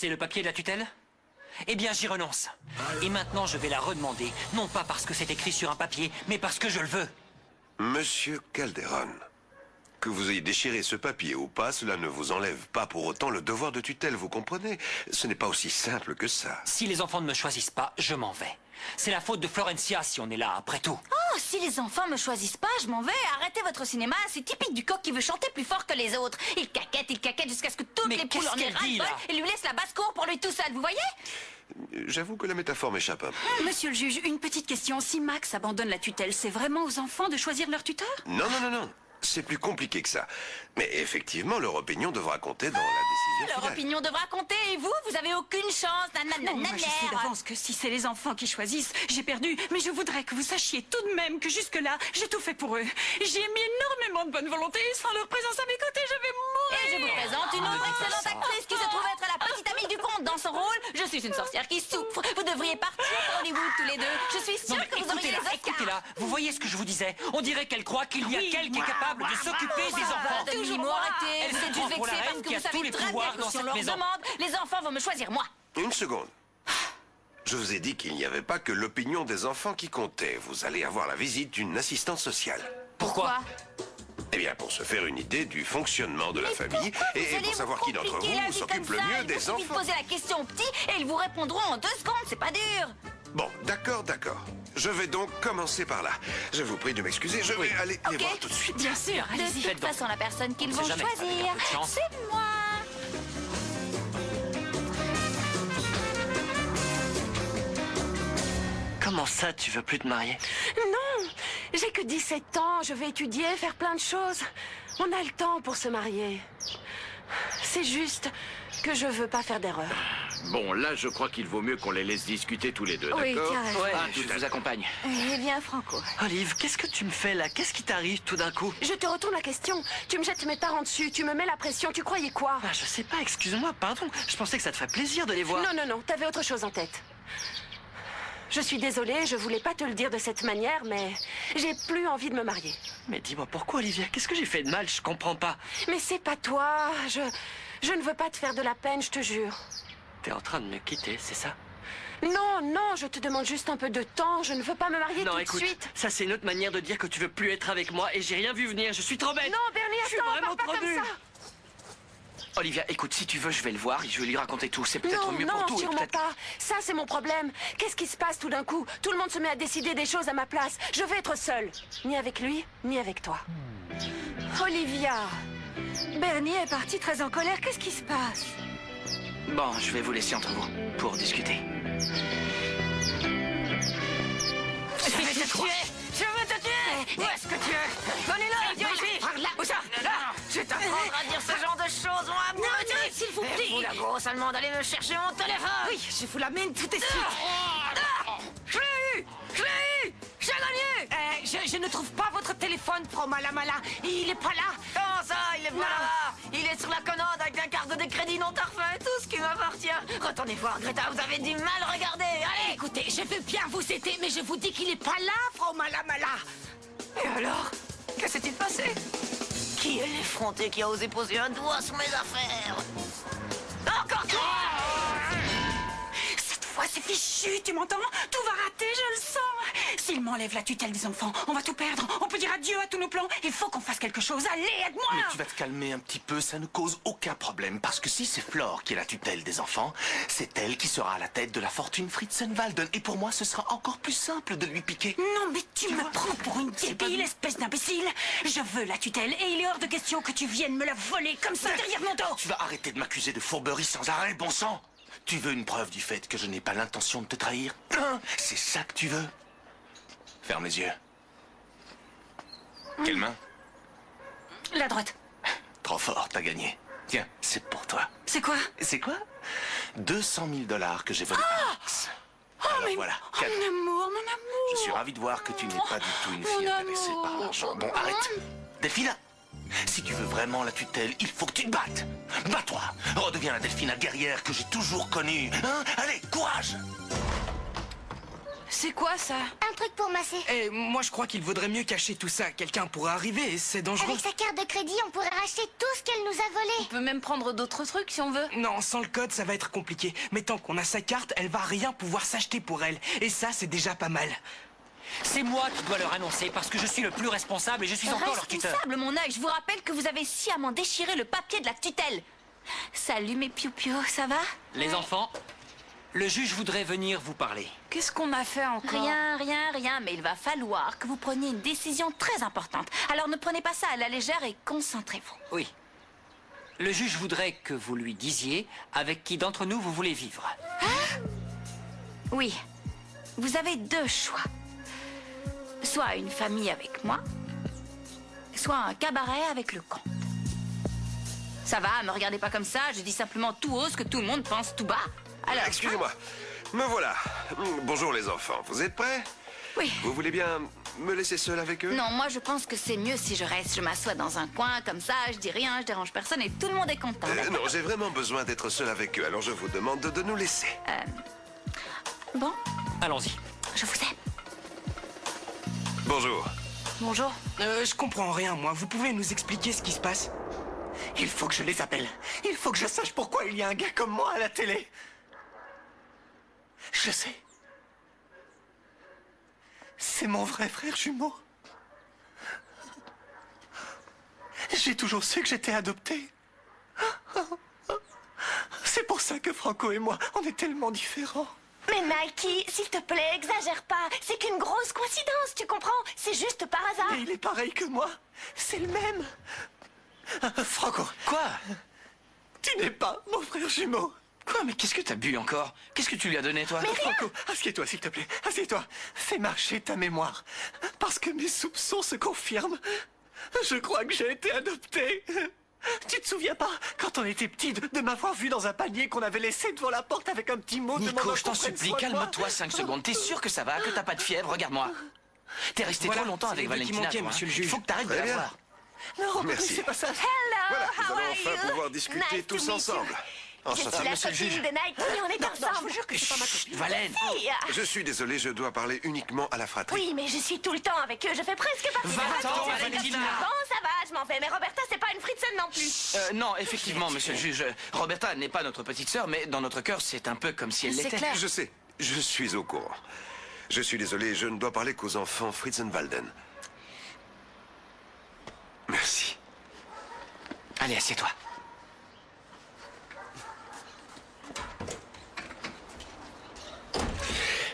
C'est le papier de la tutelle? Eh bien, j'y renonce. Et maintenant, je vais la redemander, non pas parce que c'est écrit sur un papier, mais parce que je le veux. Monsieur Calderon, que vous ayez déchiré ce papier ou pas, cela ne vous enlève pas pour autant le devoir de tutelle, vous comprenez? Ce n'est pas aussi simple que ça. Si les enfants ne me choisissent pas, je m'en vais. C'est la faute de Florencia si on est là, après tout. Oh, si les enfants me choisissent pas, je m'en vais. Arrêtez votre cinéma, c'est typique du coq qui veut chanter plus fort que les autres. Il caquette jusqu'à ce que toutes Mais les poules en aient qu'est-ce qu'elle dit, là? ras-le-bol et lui laisse la basse-cour pour lui tout seul, vous voyez? J'avoue que la métaphore m'échappe un peu. Monsieur le juge, une petite question. Si Max abandonne la tutelle, c'est vraiment aux enfants de choisir leur tuteur? Non, non, non, non. C'est plus compliqué que ça. Mais effectivement, leur opinion devra compter dans la décision Leur finale. opinion devra compter et vous avez aucune chance. Non, moi je sais d'avance que si c'est les enfants qui choisissent, j'ai perdu. Mais je voudrais que vous sachiez tout de même que jusque-là, j'ai tout fait pour eux. J'ai mis énormément de bonne volonté. Sans leur présence à mes côtés, je vais mourir. Et je vous présente une autre excellente actrice qui se trouve être la petite amie du comte. Dans son rôle, je suis une sorcière qui souffre. Vous devriez partir pour Hollywood tous les deux. Je suis Non, sûre mais que vous auriez les Oscars. écoutez-la, vous voyez ce que je vous disais? On dirait qu'elle croit qu'il y a quelqu'un capable de s'occuper des enfants. Demi-mot, arrêtez. Elle Vous se êtes prend juste pour la vexée reine parce que qui a vous tous savez les très bien pouvoirs que dans si on cette leur maison. demande, les enfants vont me choisir moi. Une seconde. Je vous ai dit qu'il n'y avait pas que l'opinion des enfants qui comptait. Vous allez avoir la visite d'une assistante sociale. Pourquoi? Eh bien, pour se faire une idée du fonctionnement de la famille Pourquoi vous et allez pour savoir vous qui d'entre compliquer la vous vie s'occupe comme le ça? mieux Il des vous suffit de enfants. poser la question aux petits et ils vous répondront en 2 secondes, c'est pas dur. Bon, d'accord, d'accord. Je vais donc commencer par là. Je vous prie de m'excuser, je vais aller les Ok. voir tout de suite. Bien sûr, De allez-y. toute façon, la personne qu'ils On vont sait jamais, avec choisir, un peu de chance. c'est moi. Comment ça, tu veux plus te marier? Non, j'ai que 17 ans, je vais étudier, faire plein de choses. On a le temps pour se marier. C'est juste que je veux pas faire d'erreur. Bon, là, je crois qu'il vaut mieux qu'on les laisse discuter tous les deux, Oui, d'accord? tiens, raison. Ouais, Ah, je tout à vous fait. accompagne. Eh bien, Franco. Olive, qu'est-ce que tu me fais là? Qu'est-ce qui t'arrive tout d'un coup? Je te retourne la question. Tu me jettes mes parents dessus, tu me mets la pression, tu croyais quoi? Ah, je sais pas, excuse-moi, pardon. Je pensais que ça te ferait plaisir de les voir. Non, non, non, t'avais autre chose en tête. Je suis désolée, je voulais pas te le dire de cette manière, mais j'ai plus envie de me marier. Mais dis-moi pourquoi, Olivia? Qu'est-ce que j'ai fait de mal? Je comprends pas. Mais c'est pas toi, je ne veux pas te faire de la peine, je te jure. T'es en train de me quitter, c'est ça? Non, non, je te demande juste un peu de temps, je ne veux pas me marier Non, tout écoute, de suite. ça c'est une autre manière de dire que tu veux plus être avec moi et j'ai rien vu venir, je suis trop bête. Non, Bernie, je suis attends, vraiment parle pas trop comme nul. ça. Olivia, écoute, si tu veux, je vais le voir et je vais lui raconter tout. C'est peut-être Non, mieux non, pour tout. et sûrement peut-être- pas. Ça, c'est mon problème. Qu'est-ce qui se passe tout d'un coup? Tout le monde se met à décider des choses à ma place. Je veux être seule. Ni avec lui, ni avec toi. Olivia, Bernie est parti très en colère. Qu'est-ce qui se passe? Bon, je vais vous laisser entre vous pour discuter. Je vais te tuer. Je veux te tuer. Où est-ce que tu es? Donnez-le, viens ici. Par là. Où ça? Là. Je t'apprendrai à dire ce genre de choses, moi. Non, non, s'il vous plaît. Et vous, la grosse allemande, allez me chercher mon téléphone. Oui, je vous l'amène tout de suite. Je l'ai eu. Je l'ai eu. J'ai gagné. Je ne trouve pas votre téléphone, Frau Malamala. Il est pas là. Comment ça? Il est pas là. Il est sur la commande avec un carte de crédit non parfait. Tout ce qui m'appartient. Retournez voir, Greta. Vous avez du mal. Regardez. Allez. Écoutez, je veux bien vous aider, mais je vous dis qu'il est pas là, Frau Malamala. Et alors? Que s'est-il passé? Qui est l'effronté qui a osé poser un doigt sur mes affaires? Encore toi! Cette fois, c'est fichu, tu m'entends? Tout va rater, je le sens. S'il m'enlève la tutelle des enfants, on va tout perdre. On peut dire adieu à tous nos plans. Il faut qu'on fasse quelque chose. Allez, aide-moi! Mais tu vas te calmer un petit peu, ça ne cause aucun problème. Parce que si c'est Flore qui est la tutelle des enfants, c'est elle qui sera à la tête de la fortune Fritzenwalden. Et pour moi, ce sera encore plus simple de lui piquer. Non, mais tu me vois, prends pour une c'est pas débile, bien. espèce d'imbécile. Je veux la tutelle et il est hors de question que tu viennes me la voler comme ça derrière mon dos. Tu vas arrêter de m'accuser de fourberie sans arrêt, bon sang. Tu veux une preuve du fait que je n'ai pas l'intention de te trahir? Hein? C'est ça que tu veux? Ferme les yeux. Quelle main? La droite. Trop fort, t'as gagné. Tiens, c'est pour toi. C'est quoi? C'est quoi? 200 000 $ que j'ai volés par Max. Alors voilà, Oh, cadeau. mon amour, mon amour. Je suis ravi de voir que tu n'es pas du tout une Mon fille intéressée amour. par l'argent. Bon, arrête. Delphina, si tu veux vraiment la tutelle, il faut que tu te battes. Bats-toi. Redeviens la Delphina guerrière que j'ai toujours connue. Hein? Allez, courage. C'est quoi ça? Un truc pour masser. Eh, moi je crois qu'il vaudrait mieux cacher tout ça. Quelqu'un pourrait arriver et c'est dangereux. Avec sa carte de crédit, on pourrait racheter tout ce qu'elle nous a volé. On peut même prendre d'autres trucs si on veut. Non, sans le code, ça va être compliqué. Mais tant qu'on a sa carte, elle va rien pouvoir s'acheter pour elle. Et ça, c'est déjà pas mal. C'est moi qui dois leur annoncer parce que je suis le plus responsable et je suis encore leur tuteur. Responsable, mon œil. Je vous rappelle que vous avez sciemment déchiré le papier de la tutelle. Salut mes piou-piou, ça va? Les enfants, le juge voudrait venir vous parler. Qu'est-ce qu'on a fait encore? Rien, mais il va falloir que vous preniez une décision très importante. Alors ne prenez pas ça à la légère et concentrez-vous. Oui. Le juge voudrait que vous lui disiez avec qui d'entre nous vous voulez vivre. Oui, vous avez deux choix. Soit une famille avec moi, soit un cabaret avec le comte. Ça va, me regardez pas comme ça, je dis simplement tout haut ce que tout le monde pense tout bas. Alors... Excusez-moi, me voilà. Bonjour les enfants, vous êtes prêts? Oui. Vous voulez bien me laisser seul avec eux? Non, moi je pense que c'est mieux si je reste. Je m'assois dans un coin, comme ça, je dis rien, je dérange personne et tout le monde est content. Non, j'ai vraiment besoin d'être seul avec eux, alors je vous demande de nous laisser. Bon, Allons-y. je vous aime. Bonjour. Bonjour. Je comprends rien, moi. Vous pouvez nous expliquer ce qui se passe? Il faut que je les appelle. Il faut que je sache pourquoi il y a un gars comme moi à la télé. Je sais. C'est mon vrai frère jumeau. J'ai toujours su que j'étais adopté. C'est pour ça que Franco et moi, on est tellement différents. Mais Mikey, s'il te plaît, exagère pas. C'est qu'une grosse coïncidence, tu comprends? C'est juste par hasard. Et il est pareil que moi. C'est le même. Franco, Quoi? tu n'es pas mon frère jumeau. Quoi? Mais qu'est-ce que t'as bu encore? Qu'est-ce que tu lui as donné, toi? Franco, assieds-toi s'il te plaît. Assieds-toi. Fais marcher ta mémoire. Parce que mes soupçons se confirment. Je crois que j'ai été adopté. Tu te souviens pas, quand on était petit, de m'avoir vu dans un panier qu'on avait laissé devant la porte avec un petit mot demandant Nico, je t'en qu'on prenne supplie, soin de moi. calme-toi 5 secondes. T'es sûr que ça va, que t'as pas de fièvre? Regarde-moi. T'es resté Voilà, trop longtemps c'est avec le bout qui Valentina, manquait, toi, hein. monsieur le juge. Il faut que t'arrêtes de Très la bien. voir. Non, Merci. c'est pas ça. Voilà, nous how allons are enfin you? pouvoir discuter Nice tous to meet you. ensemble. Je suis la monsieur le copine juge. de Nike, on est ensemble. Valène. Hey, Je suis désolé, je dois parler uniquement à la fratrie. Oui, mais je suis tout le temps avec eux, je fais presque partie de la Va-t'en, famille. Valentina. Bon, ça va, je m'en vais, mais Roberta, c'est pas une Fritzen non plus. Non, effectivement, monsieur le juge. Roberta n'est pas notre petite sœur, mais dans notre cœur, c'est un peu comme si elle C'est l'était. clair. Je sais, je suis au courant. Je suis désolé, je ne dois parler qu'aux enfants Fritzenwalden. Merci. Allez, assieds-toi.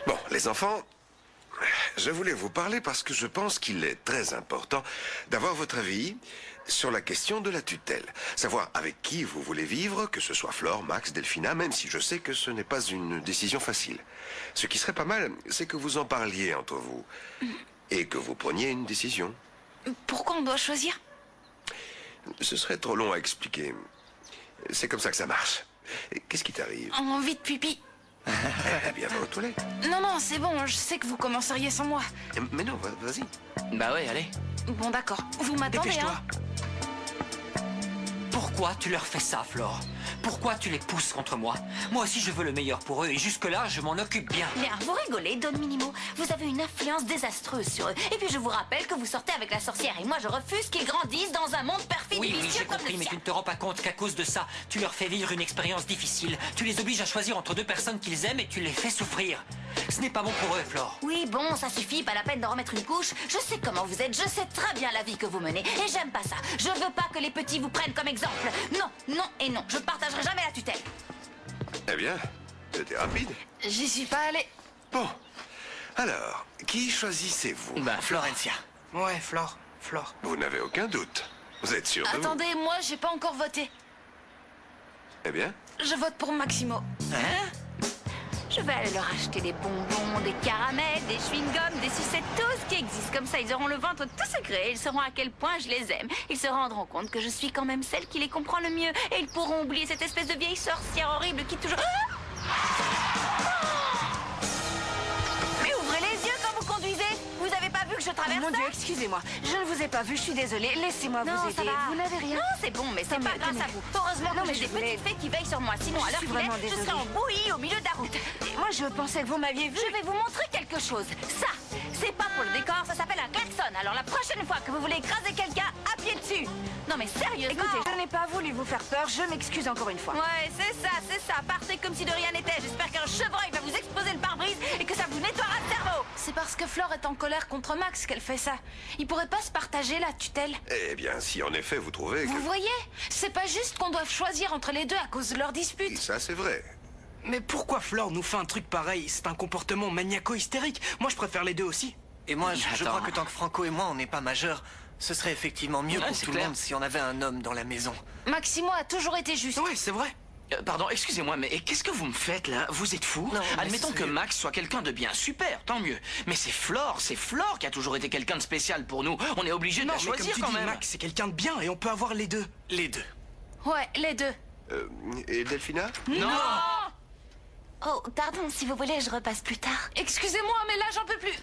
Bon, les enfants, je voulais vous parler parce que je pense qu'il est très important d'avoir votre avis sur la question de la tutelle. Savoir avec qui vous voulez vivre, que ce soit Flore, Max, Delphina, même si je sais que ce n'est pas une décision facile. Ce qui serait pas mal, c'est que vous en parliez entre vous et que vous preniez une décision. Pourquoi on doit choisir? Ce serait trop long à expliquer. C'est comme ça que ça marche. Qu'est-ce qui t'arrive? Envie de pipi. Eh bien, va aux toilettes. Non, c'est bon, je sais que vous commenceriez sans moi. Mais non, vas-y. Bah ouais, allez. Bon, d'accord. Vous m'attendez, Dépêche-toi. hein? Pourquoi tu leur fais ça, Flore? Pourquoi tu les pousses contre moi? Moi aussi, je veux le meilleur pour eux et jusque-là, je m'en occupe bien. Bien, vous rigolez, Don Minimo. Vous avez une influence désastreuse sur eux. Et puis je vous rappelle que vous sortez avec la sorcière. Et moi, je refuse qu'ils grandissent dans un monde perfide Oui, et oui, vicieux j'ai comme compris, le mais tu sien. ne te rends pas compte qu'à cause de ça, tu leur fais vivre une expérience difficile. Tu les obliges à choisir entre deux personnes qu'ils aiment et tu les fais souffrir. Ce n'est pas bon pour eux, Flore. Oui, bon, ça suffit, pas la peine d'en remettre une couche. Je sais comment vous êtes, je sais très bien la vie que vous menez. Et j'aime pas ça. Je veux pas que les petits vous prennent comme exemple. Non, non et non. Je ne partagerai jamais la tutelle. Eh bien, c'était rapide. J'y suis pas allée. Bon. Alors, qui choisissez-vous? Bah, Florencia. Ouais, Flore. Vous n'avez aucun doute. Vous êtes sûr de vous? Attendez, moi, j'ai pas encore voté. Eh bien, Je vote pour Maximo. Hein? Je vais aller leur acheter des bonbons, des caramels, des chewing-gums, des sucettes, tout ce qui existe. Comme ça, ils auront le ventre tout secret. Ils sauront à quel point je les aime. Ils se rendront compte que je suis quand même celle qui les comprend le mieux. Et ils pourront oublier cette espèce de vieille sorcière horrible qui toujours... Mais ouvrez les yeux quand vous conduisez. Vous avez pas vu que je travaille travers Mon ça. Dieu, excusez-moi. Je ne vous ai pas vu, je suis désolée. Laissez-moi Non, vous ça aider. va. Vous n'avez rien. Non, c'est bon, mais c'est Non, pas mais grâce tenez. à vous. Heureusement Non, que mais j'ai je des voulais- petites fées qui veillent sur moi. Sinon, à Je l'heure suis qu'il est, vraiment je serais désolée. en bouillie au milieu de la route. Moi, je pensais que vous m'aviez vu. Je vais vous montrer quelque chose. Ça, c'est pas pour le décor, ça s'appelle un klaxon. Alors la prochaine fois que vous voulez écraser quelqu'un, appuyez dessus. Non mais sérieusement. Écoutez, je n'ai pas voulu vous faire peur. Je m'excuse encore une fois. Ouais, c'est ça. Partez comme si de rien n'était. J'espère qu'un chevreuil va vous exploser le pare-brise et que ça vous nettoiera le cerveau. C'est parce que Flore est en colère contre Max qu'elle fait ça. Il pourrait pas se partager la tutelle. Eh bien, si en effet vous trouvez que... Vous voyez, c'est pas juste qu'on doive choisir entre les deux à cause de leur dispute. Ça, c'est vrai. Mais pourquoi Flore nous fait un truc pareil? C'est un comportement maniaco-hystérique. Moi, je préfère les deux aussi. Et moi, je Attends. crois que tant que Franco et moi, on n'est pas majeurs, ce serait effectivement mieux Ouais, pour c'est tout clair. le monde si on avait un homme dans la maison. Maximo a toujours été juste. Ouais, c'est vrai. Pardon, excusez-moi, mais qu'est-ce que vous me faites là? Vous êtes fous? Non, mais Admettons que sérieux. Max soit quelqu'un de bien, super, tant mieux. Mais c'est Flore qui a toujours été quelqu'un de spécial pour nous. On est obligé de Non, la mais comme choisir tu quand dis, même. Max, c'est quelqu'un de bien et on peut avoir les deux. Les deux. Ouais, les deux. Et Delphina? Non! Oh, pardon, si vous voulez, je repasse plus tard. Excusez-moi, mais là, j'en peux plus.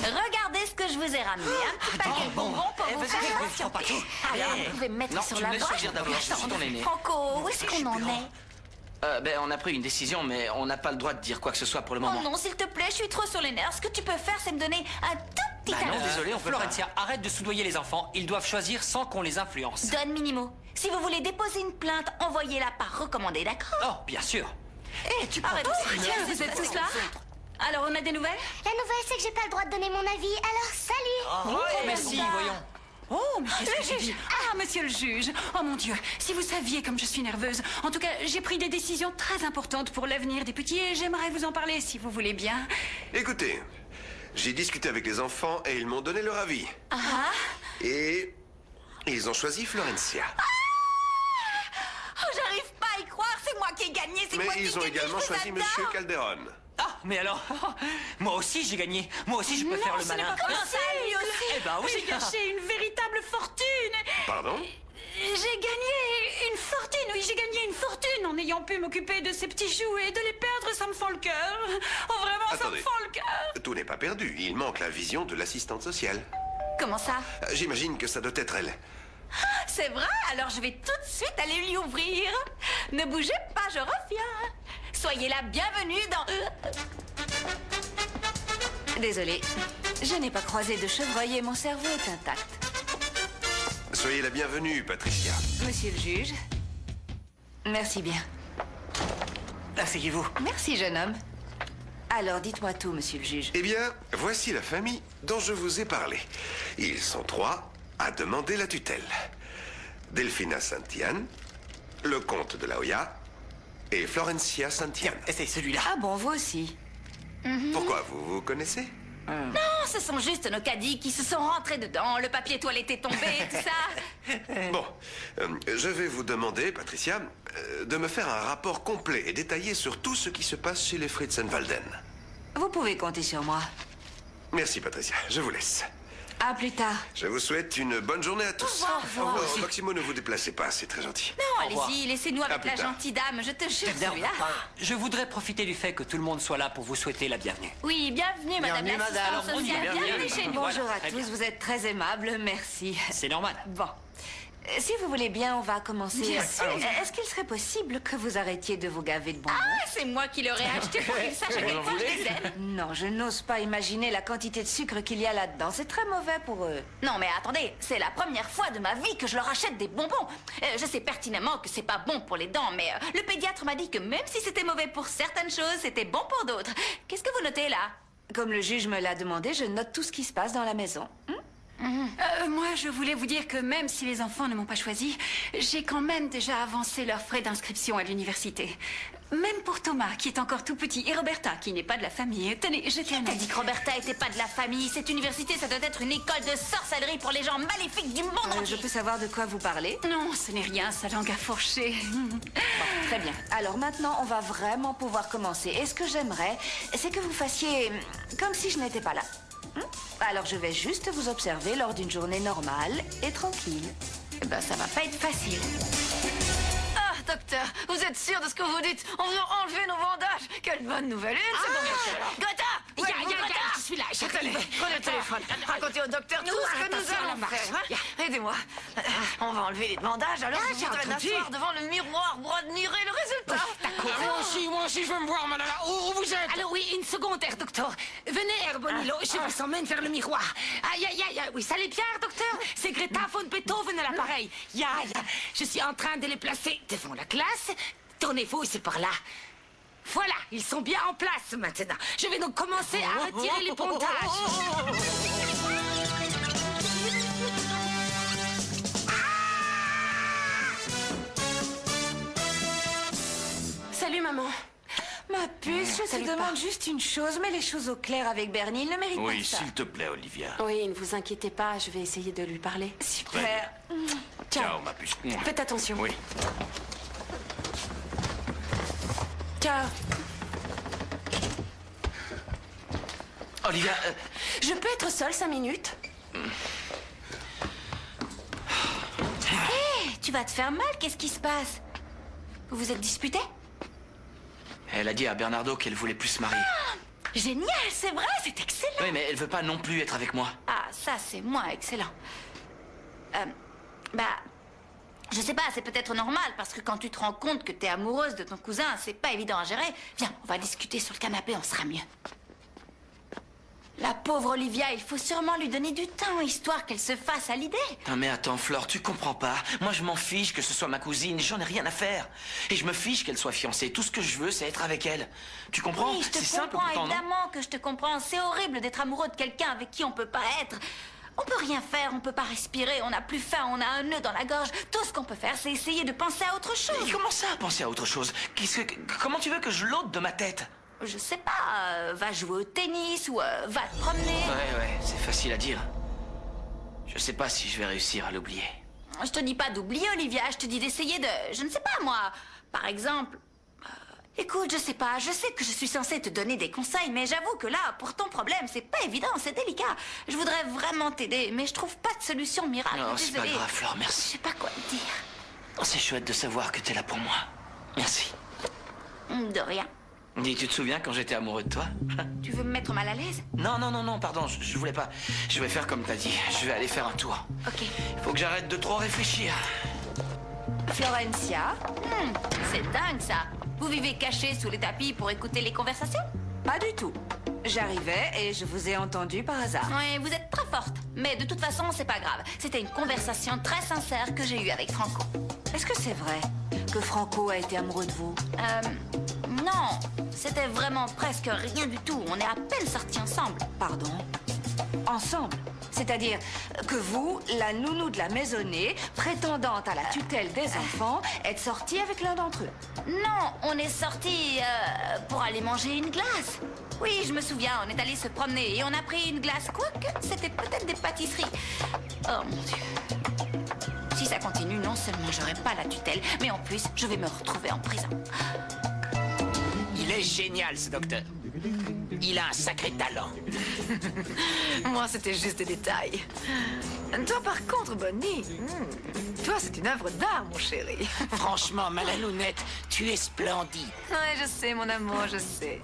Regardez ce que je vous ai ramené. Un petit paquet de bonbons pour vous faire prends pas tout. Allez, vous pouvez me mettre Non, sur tu la me laisses droite. choisir d'abord, je suis ton aîné. Franco, où est-ce qu'on en est? Ben, on a pris une décision, mais on n'a pas le droit de dire quoi que ce soit pour le Oh moment. non, s'il te plaît, je suis trop sur les nerfs. Ce que tu peux faire, c'est me donner un tout petit Bah non, indice. désolé, on peut pas. Florencia, arrête de soudoyer les enfants. Ils doivent choisir sans qu'on les influence. Donne Minimo. Si vous voulez déposer une plainte, envoyez-la par recommandé, d'accord? Oh, bien sûr. Et tu arrête. Tiens, vous êtes tous là? Alors, on a des nouvelles? La nouvelle, c'est que j'ai pas le droit de donner mon avis, alors salut! Oh, merci, voyons. Oh, mais qu'est-ce que tu dis? Ah, monsieur le juge. Oh mon Dieu, si vous saviez comme je suis nerveuse. En tout cas, j'ai pris des décisions très importantes pour l'avenir des petits et j'aimerais vous en parler si vous voulez bien. Écoutez, j'ai discuté avec les enfants et ils m'ont donné leur avis. Et ils ont choisi Florencia. Oh, j'arrive pas à y croire. C'est moi qui ai gagné. C'est Mais moi qui ai ils ont gagné. également je vous choisi adore. Monsieur Calderon. Ah, mais alors, moi aussi j'ai gagné. Moi aussi je peux faire le malin. Comment ça, lui aussi? Eh ben oui. J'ai gâché une véritable fortune. Pardon? J'ai gagné une fortune. Oui, j'ai gagné une fortune en ayant pu m'occuper de ces petits jouets et de les perdre, ça me fend le cœur. Oh, vraiment, ça me Attendez. fend le cœur. Tout n'est pas perdu. Il manque la vision de l'assistante sociale. Comment ça? J'imagine que ça doit être elle. C'est vrai? Alors je vais tout de suite aller lui ouvrir. Ne bougez pas, je reviens. Soyez la bienvenue dans... Désolée, je n'ai pas croisé de chevreuil et mon cerveau est intact. Soyez la bienvenue, Patricia. Monsieur le juge, merci bien. Asseyez-vous. Merci, jeune homme. Alors, dites-moi tout, monsieur le juge. Eh bien, voici la famille dont je vous ai parlé. Ils sont 3 à demander la tutelle. Delphina Saint-Yann, le comte de la Hoya et Florencia Saint-Yann. Essaye celui-là. Ah bon, vous aussi? Pourquoi, vous connaissez? Non, ce sont juste nos caddies qui se sont rentrés dedans. Le papier toilette est tombé et tout ça. Bon, je vais vous demander, Patricia, de me faire un rapport complet et détaillé sur tout ce qui se passe chez les Fritzenwalden. Vous pouvez compter sur moi. Merci, Patricia. Je vous laisse. À plus tard. Je vous souhaite une bonne journée à tous. Au revoir. Oh, Maximo, ne vous déplacez pas, c'est très gentil. Non, allez-y, laissez-nous À avec plus la tard. gentille dame. Je te jure, celui-là. Je voudrais profiter du fait que tout le monde soit là pour vous souhaiter la bienvenue. Oui, bienvenue, madame Bienvenue, l'assistante madame. sociale. Bienvenue chez nous. Bonjour Voilà, à très tous, bien. vous êtes très aimables, merci. C'est normal. Bon. Si vous voulez bien, on va commencer. Bien sûr. Est-ce qu'il serait possible que vous arrêtiez de vous gaver de bonbons? Ah, c'est moi qui l'aurais acheté pour qu'il sache à quel point je les aime. Non, je n'ose pas imaginer la quantité de sucre qu'il y a là-dedans. C'est très mauvais pour eux. Non, mais attendez, c'est la première fois de ma vie que je leur achète des bonbons. Je sais pertinemment que c'est pas bon pour les dents, mais le pédiatre m'a dit que même si c'était mauvais pour certaines choses, c'était bon pour d'autres. Qu'est-ce que vous notez là? Comme le juge me l'a demandé, je note tout ce qui se passe dans la maison. Moi, je voulais vous dire que même si les enfants ne m'ont pas choisi, j'ai quand même déjà avancé leurs frais d'inscription à l'université. Même pour Thomas, qui est encore tout petit, et Roberta, qui n'est pas de la famille. Tenez, je tiens. T'as dit que Roberta était pas de la famille. Cette université, ça doit être une école de sorcellerie pour les gens maléfiques du monde Je entier. peux savoir de quoi vous parlez? Non, ce n'est rien, sa langue a fourché. Très bien. Alors maintenant, on va vraiment pouvoir commencer. Et ce que j'aimerais, c'est que vous fassiez comme si je n'étais pas là. Alors je vais juste vous observer lors d'une journée normale et tranquille. Eh ben, ça va pas être facile. Ah, docteur, vous êtes sûr de ce que vous dites? On vient enlever nos bandages. Quelle bonne nouvelle. Une seconde, docteur. Gotha, Je suis là. Prenez le téléphone. Racontez au docteur tout ce que nous allons faire. Aidez-moi. On va enlever les bandages, alors je voudrais m'asseoir devant le miroir pour admirer le résultat. D'accord. Moi aussi, je veux me voir, Malala. Où vous êtes? Alors oui, une seconde, Herr Docteur. Venez, Herr Bonillo, je vous emmène vers le miroir. Aïe. Oui, ça allait bien, Herr Docteur. C'est Greta von Beethoven à l'appareil. Je suis en train de les placer devant la classe. Tournez-vous, c'est par là. Voilà, ils sont bien en place maintenant. Je vais donc commencer à retirer les bandages. Salut, maman. Ma puce, je te demande juste une chose, mets les choses au clair avec Bernie, il ne mérite Oui, pas ça. s'il te plaît, Olivia. Oui, ne vous inquiétez pas, je vais essayer de lui parler. Super. Ciao, ma puce. Faites attention. Oui. Ciao. Olivia, Je peux être seule 5 minutes? Hé, tu vas te faire mal, qu'est-ce qui se passe? Vous vous êtes disputés? elle a dit à Bernardo qu'elle voulait plus se marier. Génial, c'est vrai, c'est excellent. Oui, mais elle veut pas non plus être avec moi. Ah, ça, c'est moins excellent. Je sais pas, c'est peut-être normal, parce que quand tu te rends compte que t'es amoureuse de ton cousin, c'est pas évident à gérer. Viens, on va discuter sur le canapé, on sera mieux. La pauvre Olivia, il faut sûrement lui donner du temps, histoire qu'elle se fasse à l'idée. Non mais attends, Flore, tu comprends pas. Moi, je m'en fiche que ce soit ma cousine, j'en ai rien à faire. Et je me fiche qu'elle soit fiancée. Tout ce que je veux, c'est être avec elle. Tu comprends? Oui, je te C'est simple comprends, pourtant, non? évidemment que je te comprends. C'est horrible d'être amoureux de quelqu'un avec qui on peut pas être. On peut rien faire, on peut pas respirer, on n'a plus faim, on a un nœud dans la gorge. Tout ce qu'on peut faire, c'est essayer de penser à autre chose. Mais comment ça, penser à autre chose? Comment tu veux que je l'ôte de ma tête? Je sais pas, va jouer au tennis ou va te promener. Ouais, c'est facile à dire. Je sais pas si je vais réussir à l'oublier. Je te dis pas d'oublier, Olivia, je te dis d'essayer de... Je ne sais pas, moi. Par exemple... écoute, je sais pas, je sais que je suis censée te donner des conseils, mais j'avoue que là, pour ton problème, c'est pas évident, c'est délicat. Je voudrais vraiment t'aider, mais je trouve pas de solution miracle. Non, c'est pas Désolée. grave, Flore, merci. Je sais pas quoi te dire. Oh, c'est chouette de savoir que t'es là pour moi. Merci. De rien. Dis, tu te souviens quand j'étais amoureux de toi? Tu veux me mettre mal à l'aise? Non, pardon, je voulais pas. Je vais faire comme t'as dit, je vais aller faire un tour. Ok. Faut que j'arrête de trop réfléchir. Florencia? C'est dingue, ça. Vous vivez caché sous les tapis pour écouter les conversations? Pas du tout. J'arrivais et je vous ai entendu par hasard. Oui, vous êtes très forte. Mais de toute façon, c'est pas grave. C'était une conversation très sincère que j'ai eue avec Franco. Est-ce que c'est vrai que Franco a été amoureux de vous? Non. C'était vraiment presque rien du tout. On est à peine sortis ensemble. Pardon? Ensemble? C'est-à-dire que vous, la nounou de la maisonnée, prétendante à la tutelle des enfants, êtes sortie avec l'un d'entre eux? Non, on est sortis pour aller manger une glace. Oui, je me souviens, on est allé se promener et on a pris une glace. Quoique, c'était peut-être des pâtisseries. Oh mon Dieu. Si ça continue, non seulement j'aurai pas la tutelle, mais en plus, je vais me retrouver en prison. Il est génial, ce docteur. Il a un sacré talent. Moi, c'était juste des détails. Toi, par contre, Bonnie, toi, c'est une œuvre d'art, mon chéri. Franchement, Malalounette, tu es splendide. Ouais, je sais, mon amour, je sais.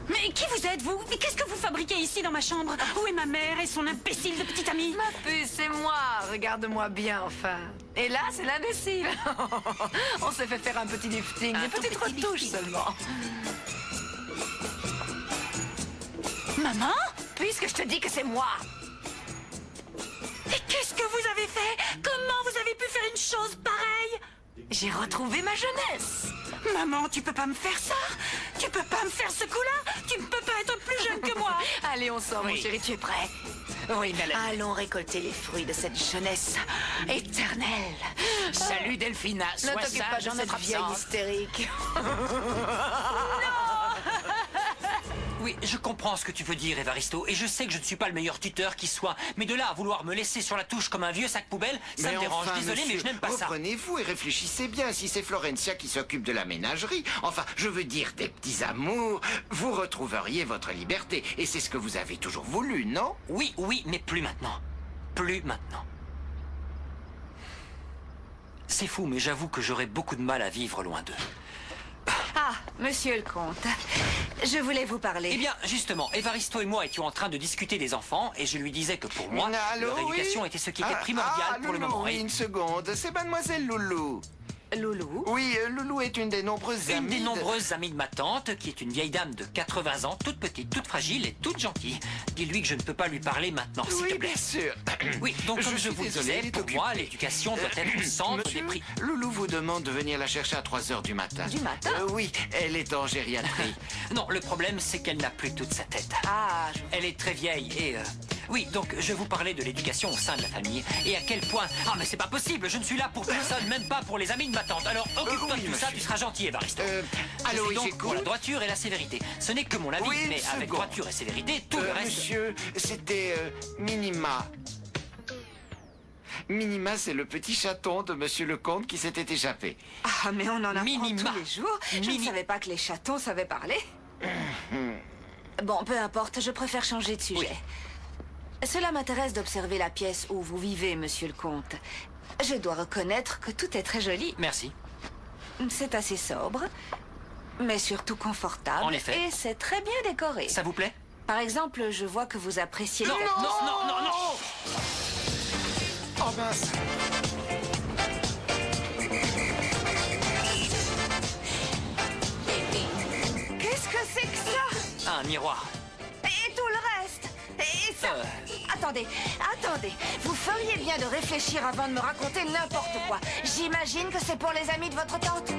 Mais qui vous êtes, vous? Mais qu'est-ce que vous fabriquez ici dans ma chambre? Où est ma mère et son imbécile de petite amie? Ma puce, c'est moi. Regarde-moi bien, enfin. Et là, c'est l'imbécile. On s'est fait faire un petit lifting, des petites retouches seulement. Maman? Puisque je te dis que c'est moi. Et qu'est-ce que vous avez fait? Comment vous avez pu faire une chose pareille? J'ai retrouvé ma jeunesse. Maman, tu peux pas me faire ça? Tu peux pas me faire ce coup-là? Tu ne peux pas être plus jeune que moi. Allez, on sort, mon chéri, tu es prêt? Oui, Malalounette. Allons récolter les fruits de cette jeunesse éternelle. Salut, Delphina. Ne Sois t'occupe pas sage de en cette notre vieille absence. hystérique. Oui, je comprends ce que tu veux dire, Évaristo, et je sais que je ne suis pas le meilleur tuteur qui soit, mais de là à vouloir me laisser sur la touche comme un vieux sac poubelle, ça me dérange. enfin, Désolé, monsieur, mais je n'aime pas ça. reprenez-vous et réfléchissez bien. Si c'est Florencia qui s'occupe de la ménagerie, enfin, je veux dire des petits amours, vous retrouveriez votre liberté. Et c'est ce que vous avez toujours voulu, non? Oui, mais plus maintenant. Plus maintenant. C'est fou, mais j'avoue que j'aurais beaucoup de mal à vivre loin d'eux. Ah, Monsieur le comte, je voulais vous parler. Eh bien, justement, Evaristo et moi étions en train de discuter des enfants et je lui disais que pour moi, leur éducation était ce qui était primordial pour le moment. Oui, une seconde, c'est mademoiselle Loulou. Loulou? Oui, Loulou est une des nombreuses amies. Une des nombreuses amies de ma tante, qui est une vieille dame de 80 ans, toute petite, toute fragile et toute gentille. Dis-lui que je ne peux pas lui parler maintenant, s'il te plaît. Bien sûr. Oui, donc comme je vous le disais, pour moi, l'éducation doit être le centre des prix. Loulou vous demande de venir la chercher à 3 h du matin. Du matin? Oui, elle est en gériatrie. Non, le problème, c'est qu'elle n'a plus toute sa tête. Ah, Elle est très vieille et... Oui, donc je vous parlais de l'éducation au sein de la famille et à quel point... Ah, mais c'est pas possible, je ne suis là pour personne, même pas pour les amis de ma tante. Alors occupe-toi de tout ça, tu seras gentil, Evaristo. Allô, je suis oui, donc pour la droiture et la sévérité. Ce n'est que mon avis, Oui, mais avec droiture et sévérité, tout le reste... Monsieur, c'était Minima. Minima, c'est le petit chaton de monsieur le comte qui s'était échappé. Ah, mais on en apprend Minima. tous les jours. Je ne savais pas que les chatons savaient parler. Bon, peu importe, je préfère changer de sujet. Cela m'intéresse d'observer la pièce où vous vivez, monsieur le comte. Je dois reconnaître que tout est très joli. Merci. C'est assez sobre, mais surtout confortable. En effet. Et c'est très bien décoré. Ça vous plaît? Par exemple, je vois que vous appréciez... Non, non, non, non, non! Oh mince! Qu'est-ce que c'est que ça? Un miroir. Et tout le reste? Et ça? Attendez, attendez. Vous feriez bien de réfléchir avant de me raconter n'importe quoi. J'imagine que c'est pour les amis de votre tante.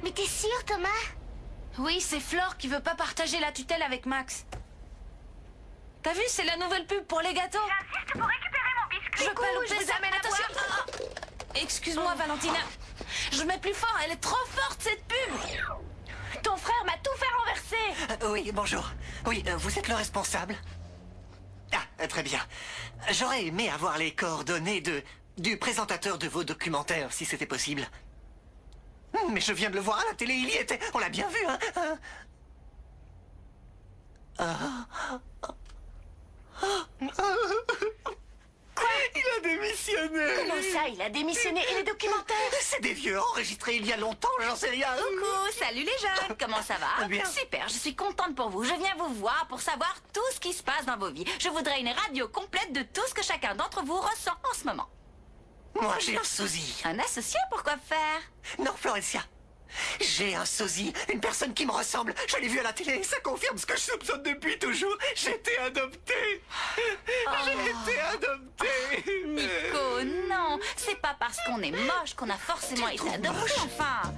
Mais t'es sûr, Thomas? Oui, c'est Flore qui veut pas partager la tutelle avec Max. T'as vu, c'est la nouvelle pub pour les gâteaux. J'insiste pour récupérer mon biscuit. Je veux pas louper je vous ça. amène à Attention. boire. Excuse-moi, Valentina. Je mets plus fort, elle est trop forte, cette pub. Ton frère m'a tout fait renverser. Oui, bonjour. Oui, vous êtes le responsable? Ah, très bien. J'aurais aimé avoir les coordonnées du présentateur de vos documentaires, si c'était possible. Mais je viens de le voir à la télé, il y était. On l'a bien vu, hein? Quoi? Il a démissionné. Comment ça, il a démissionné? Et les documentaires? C'est des vieux enregistrés il y a longtemps, j'en sais rien. Coucou, salut les jeunes, comment ça va? Bien. Super, je suis contente pour vous. Je viens vous voir pour savoir tout ce qui se passe dans vos vies. Je voudrais une radio complète de tout ce que chacun d'entre vous ressent en ce moment. Moi, j'ai un sosie. Un associé, pourquoi faire? Non, Florencia. J'ai un sosie, une personne qui me ressemble. Je l'ai vu à la télé, ça confirme ce que je soupçonne depuis toujours. J'ai été adopté. J'ai été adopté. Nico, non, c'est pas parce qu'on est moche qu'on a forcément été adopté, enfin.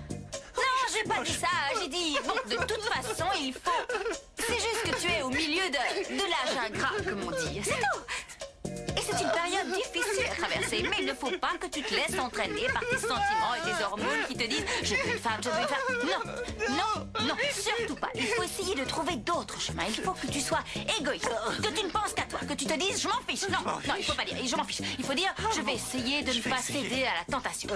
Non, j'ai pas dit ça, j'ai dit, bon, de toute façon, il faut... C'est juste que tu es au milieu de l'âge ingrat, comme on dit, c'est tout. Et c'est une période difficile à traverser, mais il ne faut pas que tu te laisses entraîner par tes sentiments et tes hormones qui te disent « je veux une femme, je veux une femme ». Non, non, non, surtout pas. Il faut essayer de trouver d'autres chemins. Il faut que tu sois égoïste, que tu ne penses qu'à toi, que tu te dises « je m'en fiche ». Non, non, il faut pas dire « je m'en fiche ». Il faut dire « je vais essayer de ne pas céder à la tentation ».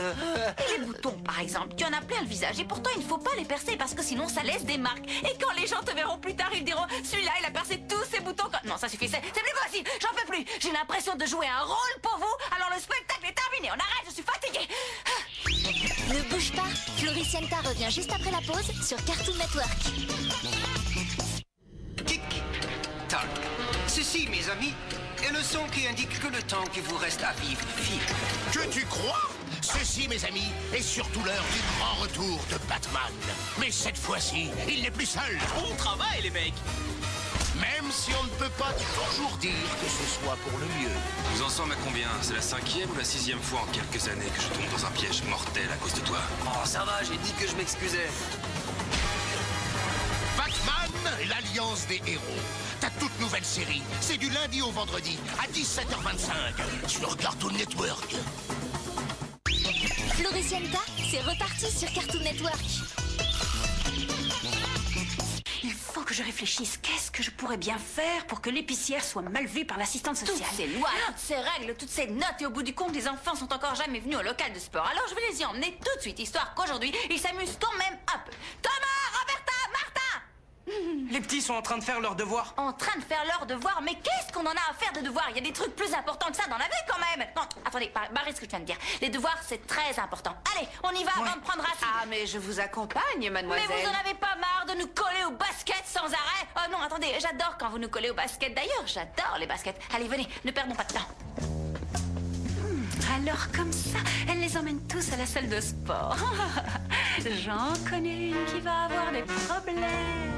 Et les boutons, par exemple, tu en as plein le visage et pourtant il ne faut pas les percer parce que sinon ça laisse des marques. Et quand les gens te verront plus tard, ils diront « celui-là, il a percé tous ses boutons ». Non, ça suffit, c'est plus possible, j'en peux plus. J'ai l'impression de jouer un rôle pour vous, alors le spectacle est terminé, on arrête, je suis fatiguée. Ne bouge pas, Floricienta revient juste après la pause sur Cartoon Network. Tic-tac. Ceci, mes amis, est le son qui indique que le temps qui vous reste à vivre file. Que tu crois? Ceci, mes amis, est surtout l'heure du grand retour de Batman. Mais cette fois-ci, il n'est plus seul. Bon travail, les mecs. Même si on ne peut pas toujours dire que ce soit pour le mieux. Vous en sommes à combien? C'est la 5e ou la 6e fois en quelques années que je tombe dans un piège mortel à cause de toi? Oh, ça va, j'ai dit que je m'excusais. Batman, l'alliance des héros. Ta toute nouvelle série, c'est du lundi au vendredi à 17h25 sur Cartoon Network. Floricienta, c'est reparti sur Cartoon Network. Il faut que je réfléchisse. Qu'est-ce que je pourrais bien faire pour que l'épicière soit mal vue par l'assistante sociale? Toutes ces lois, toutes ces règles, toutes ces notes, et au bout du compte, les enfants sont encore jamais venus au local de sport. Alors je vais les y emmener tout de suite, histoire qu'aujourd'hui, ils s'amusent quand même un peu. Thomas, Roberta, Martin! Les petits sont en train de faire leurs devoirs. En train de faire leurs devoirs? Mais qu'est-ce qu'on en a à faire de devoirs? Il y a des trucs plus importants que ça dans la vie quand même. Non, attendez, barrez ce que je viens de dire. Les devoirs, c'est très important. Allez, on y va avant de prendre Racine. Ah, mais je vous accompagne, mademoiselle. Mais vous en avez pas marre de nous coller au basket sans arrêt? Oh non, attendez, j'adore quand vous nous collez au basket. D'ailleurs, j'adore les baskets. Allez, venez, ne perdons pas de temps. Alors comme ça, elle les emmène tous à la salle de sport. J'en connais une qui va avoir des problèmes.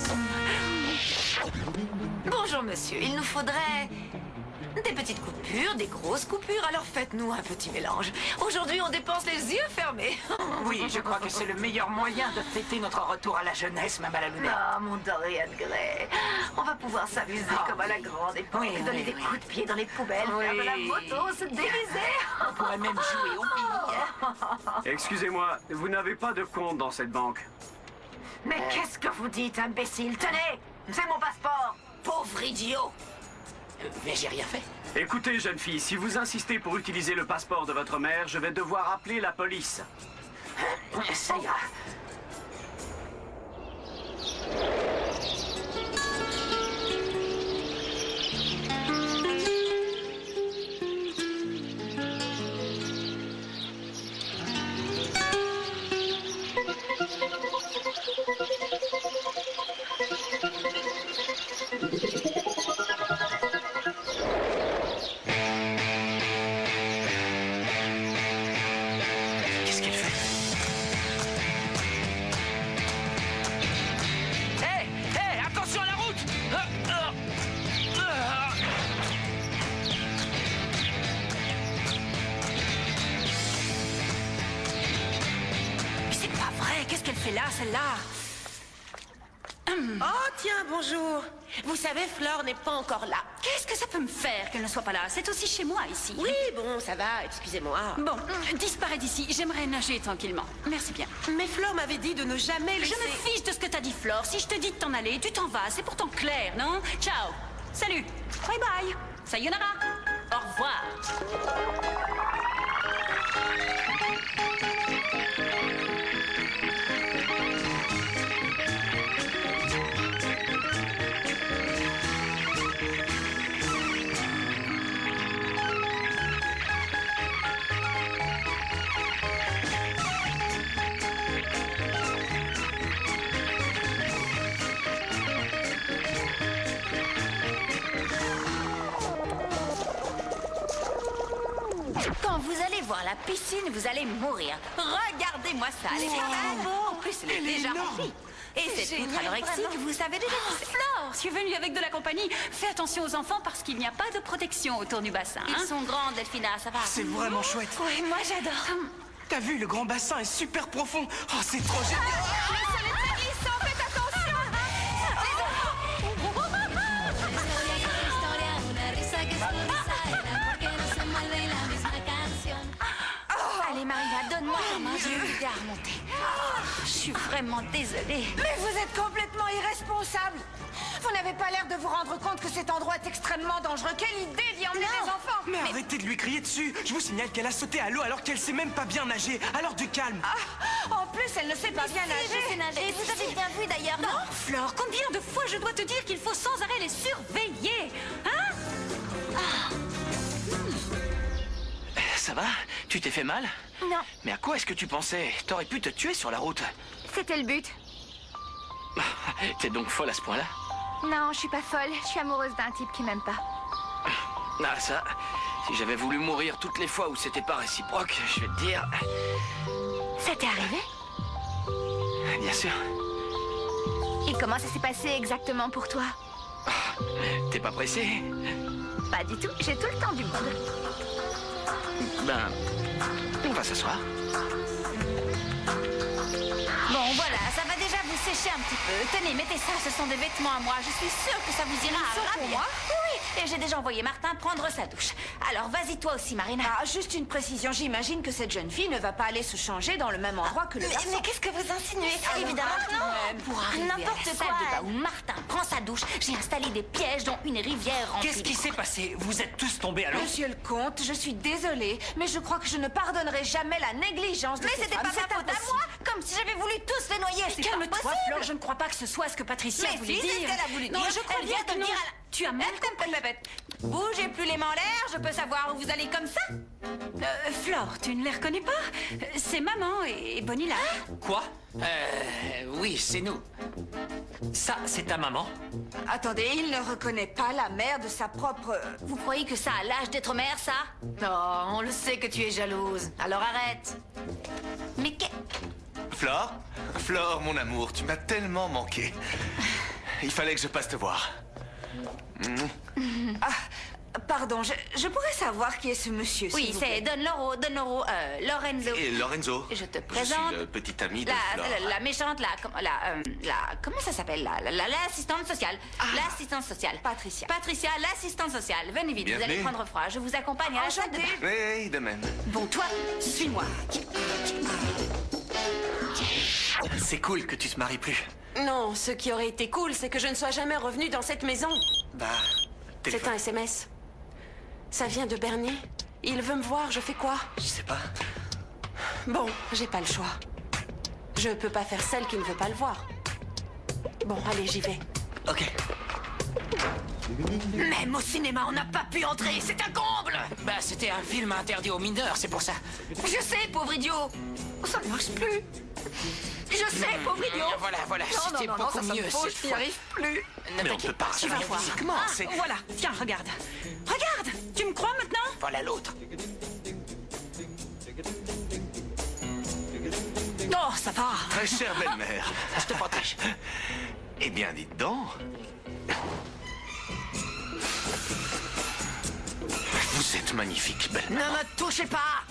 Bonjour, monsieur. Il nous faudrait des petites coupures, des grosses coupures. Alors faites-nous un petit mélange. Aujourd'hui, on dépense les yeux fermés. Oui, je crois que c'est le meilleur moyen de fêter notre retour à la jeunesse, ma Malaluna. Ah, mon Dorian Gray. On va pouvoir s'amuser comme à la grande époque. Donner des coups de pied dans les poubelles, faire de la moto, se déguiser. On pourrait même jouer au billes. Excusez-moi, vous n'avez pas de compte dans cette banque. Mais qu'est-ce que vous dites, imbécile? Tenez, c'est mon passeport. Pauvre idiot. Mais j'ai rien fait. Écoutez, jeune fille, si vous insistez pour utiliser le passeport de votre mère, je vais devoir appeler la police. Ça ira. Qu'est-ce qu'elle fait? Hé, hé, attention à la route! Mais c'est pas vrai, qu'est-ce qu'elle fait là, celle-là? Oh, tiens, bonjour. Vous savez, Flore n'est pas encore là. Qu'est-ce que ça peut me faire qu'elle ne soit pas là? C'est aussi chez moi, ici. Oui, bon, ça va, excusez-moi. Bon, disparais d'ici. J'aimerais nager tranquillement. Merci bien. Mais Flore m'avait dit de ne jamais laisser... Je me fiche de ce que t'as dit, Flore. Si je te dis de t'en aller, tu t'en vas. C'est pourtant clair, non? Ciao. Salut. Bye bye. Sayonara. Au revoir. Quand vous allez voir la piscine, vous allez mourir. Regardez-moi ça, elle est pas mal. En plus, elle est déjà remplie. Et cette poutre anorexique, vous savez déjà où c'est. Flore, je suis venue avec de la compagnie. Fais attention aux enfants parce qu'il n'y a pas de protection autour du bassin. Ils sont grands, Delphina, ça va. C'est vraiment chouette. Oui, moi j'adore. T'as vu, le grand bassin est super profond. Oh, c'est trop génial. Le sol est très glissant, faites attention. Allez, Marina, donne-moi ta main, je vais vous aider à remonter. Je suis vraiment désolée. Mais vous êtes complètement irresponsable. Vous n'avez pas l'air de vous rendre compte que cet endroit est extrêmement dangereux. Quelle idée d'y emmener les enfants. Mais arrêtez de lui crier dessus. Je vous signale qu'elle a sauté à l'eau alors qu'elle sait même pas bien nager. Alors du calme. En plus, elle ne sait pas bien nager. Et vous avez bien vu d'ailleurs, non? Non, Flore, combien de fois je dois te dire qu'il faut sans arrêt les surveiller? Hein? Ça va? Tu t'es fait mal? Non, Mais à quoi est-ce que tu pensais? T'aurais pu te tuer sur la route. c'était le but. T'es donc folle à ce point-là? Non, je suis pas folle. Je suis amoureuse d'un type qui m'aime pas. Ah ça, si j'avais voulu mourir toutes les fois où c'était pas réciproque, je vais te dire... Ça t'est arrivé? Bien sûr. Et comment ça s'est passé exactement pour toi? T'es pas pressé? Pas du tout. J'ai tout le temps du monde. Ben, on va s'asseoir. Bon, voilà, ça va déjà vous sécher un petit peu. Tenez, mettez ça, ce sont des vêtements à moi. Je suis sûre que ça vous ira Ils sont pour moi? Oui, et j'ai déjà envoyé Martin prendre sa douche. Alors, vas-y toi aussi, Marina. Ah, juste une précision. J'imagine que cette jeune fille ne va pas aller se changer dans le même endroit que le garçon. Mais qu'est-ce que vous insinuez? Évidemment que non. Pour arriver à N'importe la quoi. salle De bain où Martin prend sa douche, j'ai installé des pièges dont une rivière remplie. Qu'est-ce qui s'est passé? Vous êtes tous tombés à l'eau? Monsieur le comte, je suis désolée, mais je crois que je ne pardonnerai jamais la négligence de Mais cette c'était femme. pas ma faute à moi. comme si j'avais voulu tous les noyer. C'est pas Calme-toi, possible. Flore, je ne crois pas que ce soit ce que Patricia Mais voulait si, dire. c'est ce qu'elle a voulu Non, dire. je crois Elle bien vient que de non. dire Tu as mal Bougez plus les mains en l'air, je peux savoir où vous allez comme ça. Flore, tu ne les reconnais pas? C'est maman et Bonnie là. Quoi? Oui, c'est nous. Ça, c'est ta maman? Attendez, il ne reconnaît pas la mère de sa propre... Vous croyez que ça a l'âge d'être mère, ça? Oh, on le sait que tu es jalouse. Alors arrête. Mais que... Flore? Flore, mon amour, tu m'as tellement manqué. Il fallait que je passe te voir. Ah, pardon, je pourrais savoir qui est ce monsieur, Oui, s'il vous c'est plaît. Don Lorenzo. Et Lorenzo? Je te Je présente... suis le petit ami de La, Flore. la méchante, comment ça s'appelle, l'assistante sociale. L'assistante sociale. Patricia. Patricia, l'assistante sociale. Venez vite, Bienvenue. vous allez prendre froid. Je vous accompagne à la salle de bain. Oui, de même. Bon, toi, suis-moi. C'est cool que tu te maries plus. Non, ce qui aurait été cool, c'est que je ne sois jamais revenue dans cette maison. Bah, C'est un SMS. Ça vient de Bernie. Il veut me voir, je fais quoi? Je sais pas. Bon, j'ai pas le choix. Je peux pas faire celle qui ne veut pas le voir. Bon, allez, j'y vais. Ok. Même au cinéma, on n'a pas pu entrer. C'est un comble. Bah, c'était un film interdit aux mineurs, c'est pour ça. Je sais, pauvre idiot. Ça ne marche plus. Je sais, pauvre idiot. Voilà, c'était non, beaucoup ça me mieux faut, cette je n'y fois. arrive plus. Mais on peut pas Tu vas rien voir. physiquement, Ah, c'est... voilà, tiens, regarde. Regarde, tu me crois maintenant? Voilà l'autre. Oh, ça va. Très chère belle-mère. Je te protège. Eh bien, dites donc. Vous êtes magnifique, Ne belle-mère. me touchez pas.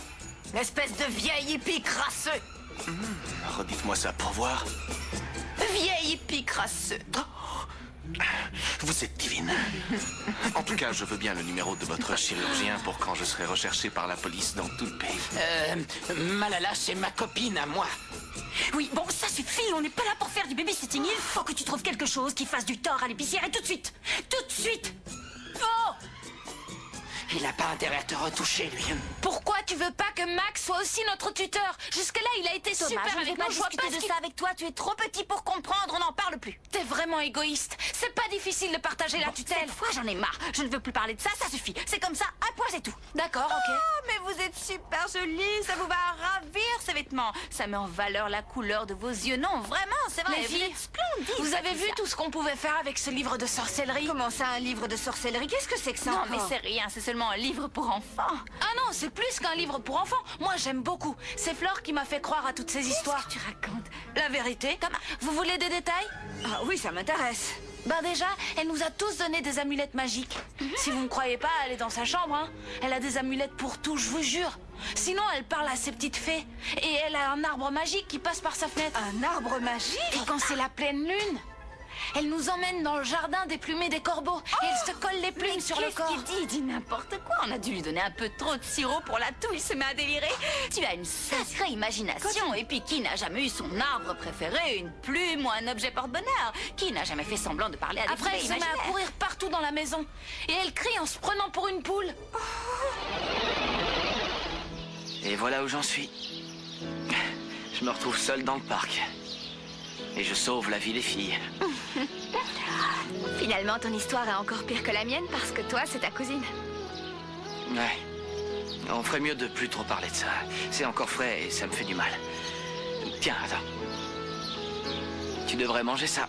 Espèce de vieille hippie crasseux. Redites-moi ça pour voir. Vieille hippie crasseux. Vous êtes divine. En tout cas, je veux bien le numéro de votre chirurgien pour quand je serai recherché par la police dans tout le pays. Malala, c'est ma copine à moi. Oui, bon, ça suffit, on n'est pas là pour faire du babysitting. Il faut que tu trouves quelque chose qui fasse du tort à l'épicière et tout de suite. Tout de suite. Oh! Il n'a pas intérêt à te retoucher, lui. Pourquoi tu veux pas que Max soit aussi notre tuteur? Jusque-là, il a été Thomas, super je ne vais avec pas nous. Je vois discuter pas de ce ça avec toi. Tu es trop petit pour comprendre. On n'en parle plus. T'es vraiment égoïste. C'est pas difficile de partager la tutelle. Cette fois, j'en ai marre. Je ne veux plus parler de ça. Ça suffit. C'est comme ça. Un point, c'est tout. D'accord, ok. Oh, mais vous êtes super jolie. Ça vous va ravir ces vêtements. Ça met en valeur la couleur de vos yeux. Non, vraiment, c'est vrai. Les Vous filles, êtes splendides. vous avez Patricia. vu tout ce qu'on pouvait faire avec ce livre de sorcellerie? Comment ça, un livre de sorcellerie? Qu'est-ce que c'est que ça Non, encore? mais c'est rien. C'est seulement un livre pour enfants. Ah non, c'est plus qu'un livre pour enfants. Moi, j'aime beaucoup. C'est Flore qui m'a fait croire à toutes ces histoires. Qu'est-ce que tu racontes? La vérité. Vous voulez des détails? Ah oui, ça m'intéresse. Ben déjà, elle nous a tous donné des amulettes magiques. Si vous ne croyez pas, allez dans sa chambre. Hein. Elle a des amulettes pour tout, je vous jure. Sinon, elle parle à ses petites fées. Et elle a un arbre magique qui passe par sa fenêtre. Un arbre magique? Et quand c'est la pleine lune, elle nous emmène dans le jardin des plumées des corbeaux. Et elle se colle les plumes sur le corps. Qu'est-ce qu'il dit? Il dit n'importe quoi. On a dû lui donner un peu trop de sirop pour la toux. Il se met à délirer. Tu as une sacrée imagination. Et puis, qui n'a jamais eu son arbre préféré, une plume ou un objet porte-bonheur? Qui n'a jamais fait semblant de parler à des Après, elle poupées se met à imaginaires? courir partout dans la maison. Et elle crie en se prenant pour une poule. Et voilà où j'en suis. Je me retrouve seul dans le parc. Et je sauve la vie des filles. Finalement, ton histoire est encore pire que la mienne parce que toi, c'est ta cousine. Ouais. On ferait mieux de plus trop parler de ça. C'est encore frais et ça me fait du mal. Tiens, attends. Tu devrais manger ça.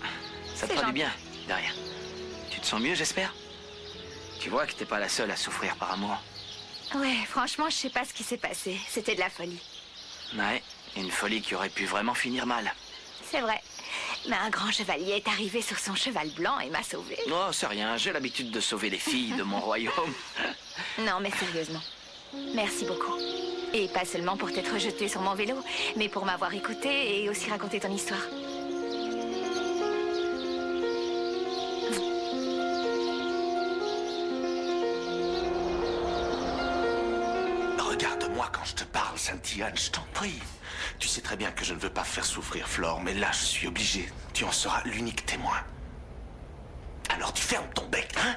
Ça te C'est fera du gentil. bien, de rien. Tu te sens mieux, j'espère? Tu vois que t'es pas la seule à souffrir par amour. Ouais, franchement, je sais pas ce qui s'est passé. C'était de la folie. Ouais, une folie qui aurait pu vraiment finir mal. C'est vrai. Mais un grand chevalier est arrivé sur son cheval blanc et m'a sauvée. Oh, c'est rien, j'ai l'habitude de sauver les filles de mon royaume. Non, mais sérieusement. Merci beaucoup. Et pas seulement pour t'être jeté sur mon vélo, mais pour m'avoir écouté et aussi raconté ton histoire. Regarde-moi quand je te parle, Saint-Yann, je t'en prie. Tu sais très bien que je ne veux pas faire souffrir Flore, mais là, je suis obligé. Tu en seras l'unique témoin. Alors tu fermes ton bec, hein?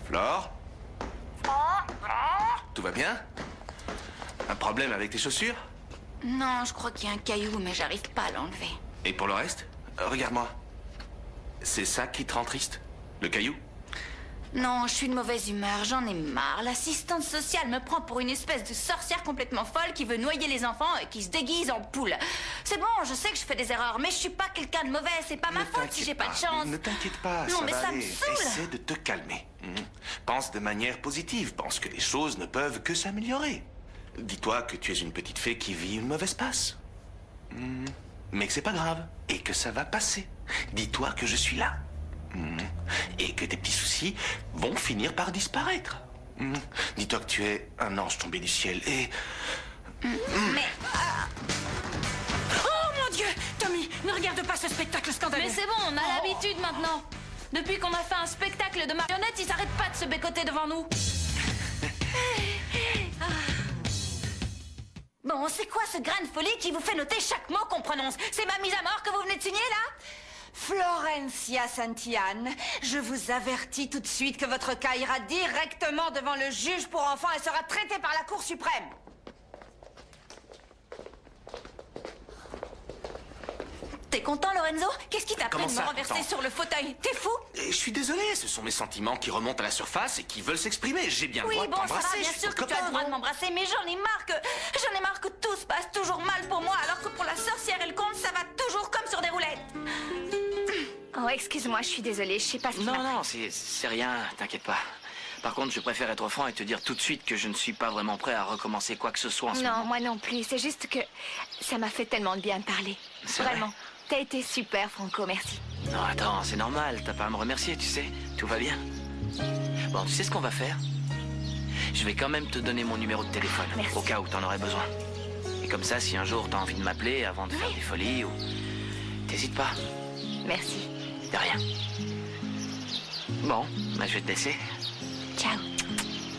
Flore? Tout va bien? Un problème avec tes chaussures? Non, je crois qu'il y a un caillou, mais j'arrive pas à l'enlever. Et pour le reste, regarde-moi. C'est ça qui te rend triste? Le caillou? Non, je suis de mauvaise humeur, j'en ai marre. L'assistante sociale me prend pour une espèce de sorcière complètement folle qui veut noyer les enfants et qui se déguise en poule. C'est bon, je sais que je fais des erreurs, mais je suis pas quelqu'un de mauvais, c'est pas ma faute si j'ai pas de chance. Ne t'inquiète pas, Non, ça mais va ça me aller. saoule. Essaie de te calmer. Pense de manière positive, pense que les choses ne peuvent que s'améliorer. Dis-toi que tu es une petite fée qui vit une mauvaise passe. Mais que c'est pas grave, et que ça va passer. Dis-toi que je suis là. Et que tes petits soucis vont finir par disparaître. Dis-toi que tu es un ange tombé du ciel et... Mais... Oh mon Dieu! Tommy, ne regarde pas ce spectacle scandaleux. Mais c'est bon, on a l'habitude maintenant. Depuis qu'on a fait un spectacle de marionnettes, ils s'arrêtent pas de se bécoter devant nous. Bon, c'est quoi ce grain de folie qui vous fait noter chaque mot qu'on prononce? C'est ma mise à mort que vous venez de signer, là? Florencia Santillan, je vous avertis tout de suite que votre cas ira directement devant le juge pour enfants et sera traité par la Cour suprême. T'es content, Lorenzo? Qu'est-ce qui t'a pris Comment de me ça, renverser content? sur le fauteuil? T'es fou? Et je suis désolé, ce sont mes sentiments qui remontent à la surface et qui veulent s'exprimer. J'ai bien le Oui, droit de bon, ça va, t'embrasser. bien je suis sûr ton que tu as le copain, droit de non? m'embrasser, mais j'en ai marre que tout se passe toujours mal pour moi, alors que pour la sorcière et le conte, ça va toujours comme sur des roulettes. Oh, excuse-moi, je suis désolée, je sais pas ce qui Non, non, c'est rien, t'inquiète pas. Par contre, je préfère être franc et te dire tout de suite que je ne suis pas vraiment prêt à recommencer quoi que ce soit en ce moment. Non, moi non plus, c'est juste que ça m'a fait tellement de bien de parler. C'est Vraiment. T'as été super, Franco, merci. Non, attends, c'est normal, t'as pas à me remercier, tu sais. Tout va bien. Bon, tu sais ce qu'on va faire? Je vais quand même te donner mon numéro de téléphone, au cas où t'en aurais besoin. Et comme ça, si un jour t'as envie de m'appeler avant de faire des folies ou... T'hésites pas. Merci. De rien. Bon, bah, je vais te laisser. Ciao.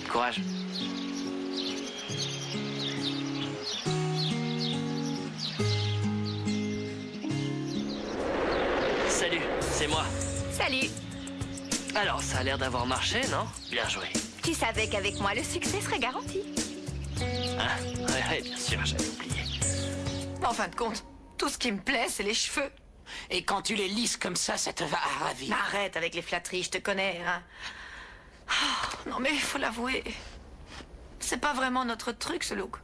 Courage. Salut, c'est moi. Salut. Alors, ça a l'air d'avoir marché, non? Bien joué. Tu savais qu'avec moi, le succès serait garanti. Ah, ouais, bien sûr, j'avais oublié. En fin de compte, tout ce qui me plaît, c'est les cheveux. Et quand tu les lisses comme ça te va à ravir. Arrête avec les flatteries, je te connais, hein. Oh, non mais il faut l'avouer, c'est pas vraiment notre truc, ce look.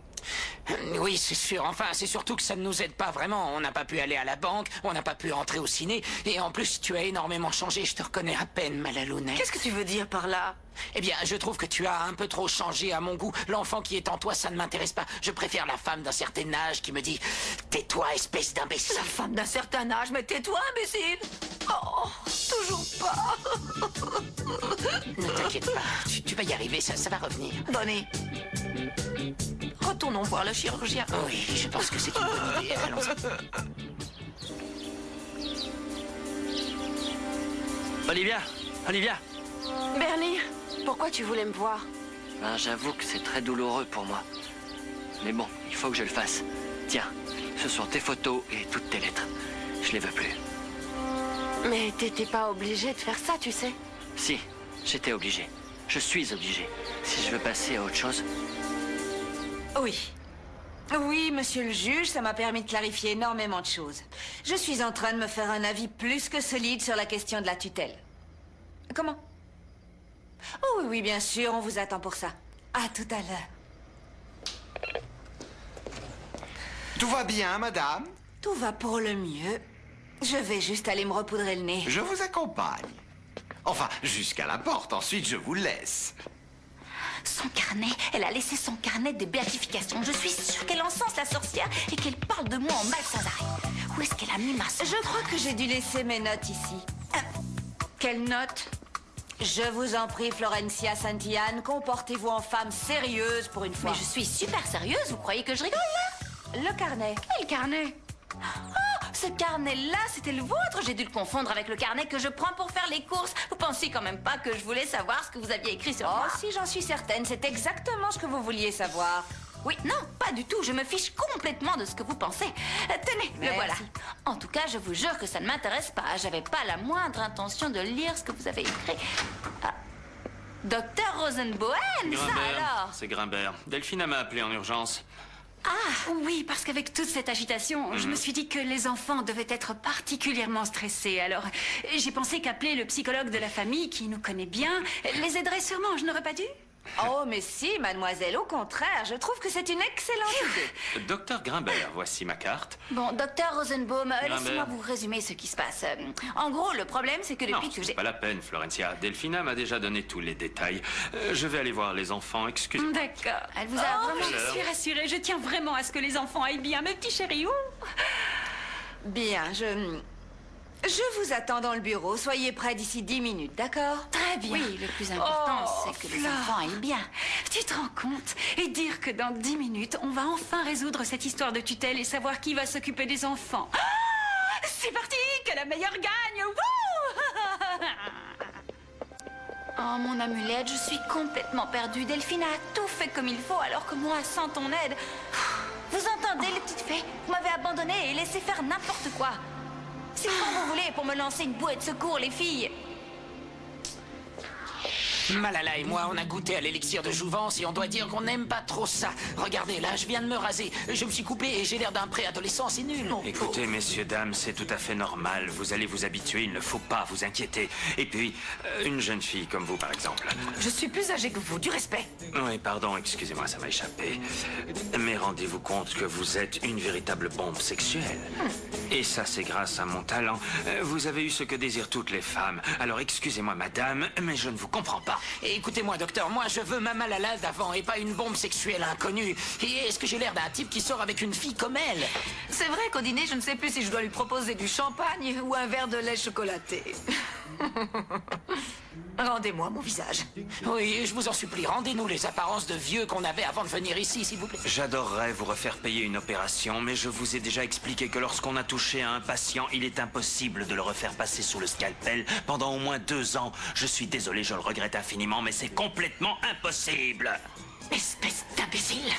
Oui, c'est sûr. Enfin, c'est surtout que ça ne nous aide pas vraiment. On n'a pas pu aller à la banque, on n'a pas pu entrer au ciné. Et en plus, tu as énormément changé. Je te reconnais à peine, Malalounette. Qu'est-ce que tu veux dire par là? Eh bien, je trouve que tu as un peu trop changé à mon goût. L'enfant qui est en toi, ça ne m'intéresse pas. Je préfère la femme d'un certain âge qui me dit « Tais-toi, espèce d'imbécile !» La femme d'un certain âge? Mais tais-toi, imbécile! Oh, toujours pas. Ne t'inquiète pas, tu vas y arriver, ça va revenir. Bonnie, retournons voir le chirurgien. Oui, je pense que c'est une bonne idée. Allons-y. Olivia. Bernie, pourquoi tu voulais me voir? Ben, j'avoue que c'est très douloureux pour moi. Mais bon, il faut que je le fasse. Tiens, ce sont tes photos et toutes tes lettres. Je les veux plus. Mais t'étais pas obligé de faire ça, tu sais. Si, j'étais obligé. Je suis obligé. Si je veux passer à autre chose... Oui. Oui, monsieur le juge, ça m'a permis de clarifier énormément de choses. Je suis en train de me faire un avis plus que solide sur la question de la tutelle. Comment? Oh oui, oui, bien sûr, on vous attend pour ça. À tout à l'heure. Tout va bien, madame? Tout va pour le mieux. Je vais juste aller me repoudrer le nez. Je vous accompagne. Enfin, jusqu'à la porte, ensuite je vous laisse. Son carnet, elle a laissé son carnet de béatification. Je suis sûre qu'elle encense la sorcière et qu'elle parle de moi en mal sans arrêt. Où est-ce qu'elle a mis ma sauce? Je crois que j'ai dû laisser mes notes ici. Quelles notes? Je vous en prie, Florencia Santillan, comportez-vous en femme sérieuse pour une fois. Mais je suis super sérieuse, vous croyez que je rigole là? Le carnet. Quel carnet? Oh, ce carnet-là, c'était le vôtre. J'ai dû le confondre avec le carnet que je prends pour faire les courses. Vous pensiez quand même pas que je voulais savoir ce que vous aviez écrit sur moi? Oh, si, j'en suis certaine. C'est exactement ce que vous vouliez savoir. Oui, non, pas du tout. Je me fiche complètement de ce que vous pensez. Tenez, Merci. le voilà. En tout cas, je vous jure que ça ne m'intéresse pas. J'avais pas la moindre intention de lire ce que vous avez écrit. Ah. Docteur Rosenboen, ça alors? C'est Grimbert. Delphine m'a appelé en urgence. Ah, oui, parce qu'avec toute cette agitation, je me suis dit que les enfants devaient être particulièrement stressés. Alors, j'ai pensé qu'appeler le psychologue de la famille, qui nous connaît bien, les aiderait sûrement. Je n'aurais pas dû? Oh, mais si, mademoiselle, au contraire, je trouve que c'est une excellente idée. Docteur Grimbert, voici ma carte. Bon, docteur Rosenbaum, Grimbert. laissez-moi vous résumer ce qui se passe. En gros, le problème, c'est que depuis Non, que j'ai... c'est pas la peine, Florencia. Delphina m'a déjà donné tous les détails. Je vais aller voir les enfants, excusez-moi. D'accord. Elle vous a vraiment... Je suis rassurée. Je tiens vraiment à ce que les enfants aillent bien, mes petits chéris. Bien, je vous attends dans le bureau. Soyez prêts d'ici 10 minutes, d'accord? Très bien. Oui, le plus important, c'est que les Flore, enfants aillent bien. Tu te rends compte? Et dire que dans 10 minutes, on va enfin résoudre cette histoire de tutelle et savoir qui va s'occuper des enfants. Ah, c'est parti! Que la meilleure gagne! Wouh! Oh, mon amulette, je suis complètement perdue. Delphine a tout fait comme il faut, alors que moi, sans ton aide... Vous entendez, les petites fées? Vous m'avez abandonnée et laissé faire n'importe quoi. C'est quand vous voulez pour me lancer une bouée de secours, les filles. Malala et moi, on a goûté à l'élixir de jouvence et on doit dire qu'on n'aime pas trop ça. Regardez, là, je viens de me raser. Je me suis coupé et j'ai l'air d'un préadolescent, c'est nul. Écoutez, messieurs, dames, c'est tout à fait normal. Vous allez vous habituer, il ne faut pas vous inquiéter. Et puis, une jeune fille comme vous, par exemple. Je suis plus âgée que vous, du respect. Oui, pardon, excusez-moi, ça m'a échappé. Mais rendez-vous compte que vous êtes une véritable bombe sexuelle. Et ça, c'est grâce à mon talent. Vous avez eu ce que désirent toutes les femmes. Alors, excusez-moi, madame, mais je ne vous comprends pas. Et écoutez-moi, docteur, moi, je veux ma Malala d'avant et pas une bombe sexuelle inconnue. Et est-ce que j'ai l'air d'un type qui sort avec une fille comme elle? C'est vrai qu'au dîner, je ne sais plus si je dois lui proposer du champagne ou un verre de lait chocolaté. Rendez-moi mon visage. Oui, je vous en supplie, rendez-nous les apparences de vieux qu'on avait avant de venir ici, s'il vous plaît. J'adorerais vous refaire payer une opération, mais je vous ai déjà expliqué que lorsqu'on a touché à un patient, il est impossible de le refaire passer sous le scalpel pendant au moins 2 ans. Je suis désolé, je le regrette infiniment, mais c'est complètement impossible. Espèce d'imbécile.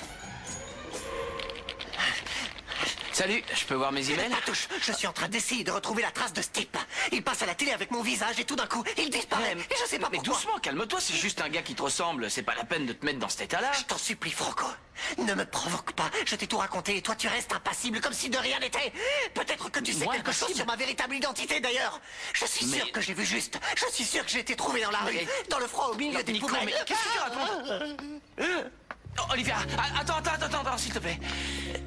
Salut, je peux voir mes emails? Touche, je suis en train d'essayer de retrouver la trace de ce type. Il passe à la télé avec mon visage et tout d'un coup, il disparaît. Et je sais pas mais pourquoi. doucement, calme-toi, c'est juste un gars qui te ressemble. C'est pas la peine de te mettre dans cet état-là. Je t'en supplie, Franco. Ne me provoque pas. Je t'ai tout raconté et toi, tu restes impassible comme si de rien n'était. Peut-être que tu sais quelque chose sur ma véritable identité, d'ailleurs. Je suis sûr que j'ai vu juste. Je suis sûr que j'ai été trouvé dans la rue, dans le froid au milieu des Nico, poubelles. mais qu'est-ce que tu racontes? Oh, Olivia, attends, s'il te plaît.